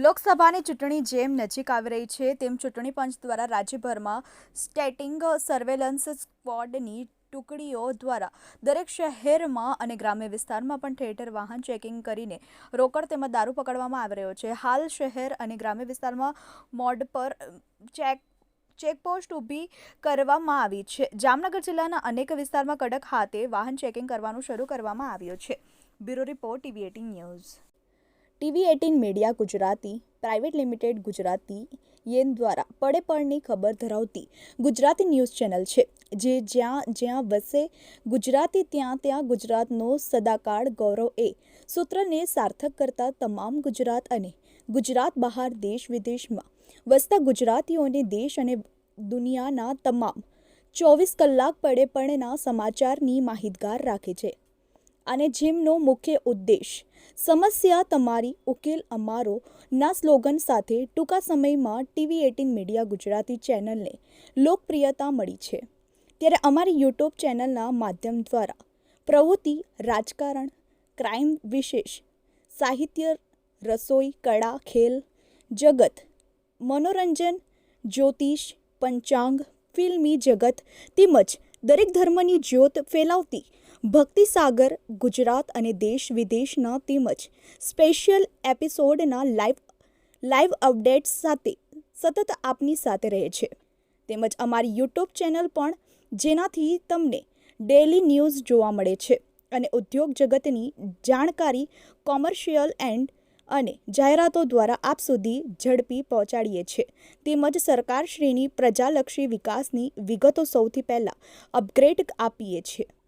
લોકસભાની ચૂંટણી જેમ નજીક આવી રહી છે તેમ ચૂંટણી પંચ દ્વારા રાજ્યભરમાં સ્ટેટિંગ સર્વેલન્સ સ્ક્વોડની ટુકડીઓ દ્વારા દરેક શહેરમાં અને ગ્રામ્ય વિસ્તારમાં પણ ઠેર ઠેર વાહન ચેકિંગ કરીને રોકડ તેમજ દારૂ પકડવામાં આવી રહ્યો છે. હાલ શહેર અને ગ્રામ્ય વિસ્તારમાં મોડ પર ચેકપોસ્ટ ઊભી કરવામાં આવી છે. જામનગર જિલ્લાના અનેક વિસ્તારમાં કડક હાથે વાહન ચેકિંગ કરવાનું શરૂ કરવામાં આવ્યું છે. Bureau report TV18 news. TV18 media Gujarati private limited Gujarati યેન દ્વારા પડે પડની ખબર ધરાવતી ગુજરાતી ન્યૂઝ ચેનલ છે, જે જ્યાં જ્યાં વસે ગુજરાતી ત્યાં ત્યાં ગુજરાતનો સદાકાળ ગૌરવ એ સૂત્રને સાર્થક કરતા તમામ ગુજરાત અને ગુજરાત બહાર દેશ વિદેશમાં વસતા ગુજરાતીઓને દેશ અને દુનિયાના તમામ 24 કલાક પડે પડના સમાચારની માહિતગાર રાખે છે. અને જેમનો મુખ્ય ઉદ્દેશ સમસ્યા તમારી ઉકેલ અમારો ના સ્લોગન સાથે ટૂંકા સમયમાં TV18 મીડિયા ગુજરાતી ચેનલને લોકપ્રિયતા મળી છે. ત્યારે અમારી યુટ્યુબ ચેનલના માધ્યમ દ્વારા પ્રવૃત્તિ, રાજકારણ, ક્રાઇમ, વિશેષ સાહિત્ય, રસોઈ, કળા, ખેલ જગત, મનોરંજન, જ્યોતિષ, પંચાંગ, ફિલ્મી જગત તેમજ દરેક ધર્મની જ્યોત ફેલાવતી ભક્તિસાગર ગુજરાત અને દેશ વિદેશના તેમજ સ્પેશિયલ એપિસોડના લાઈવ અપડેટ્સ સાથે સતત આપની સાથે રહે છે. તેમજ અમારી યુટ્યુબ ચેનલ પણ જેનાથી તમને ડેલી ન્યૂઝ જોવા મળે છે અને ઉદ્યોગ જગતની જાણકારી કોમર્શિયલ અને જાહેરાતો દ્વારા આપ સુધી ઝડપી પહોંચાડીએ છીએ. તેમજ સરકારશ્રીની પ્રજાલક્ષી વિકાસની વિગતો સૌથી પહેલાં અપગ્રેડ આપીએ છીએ.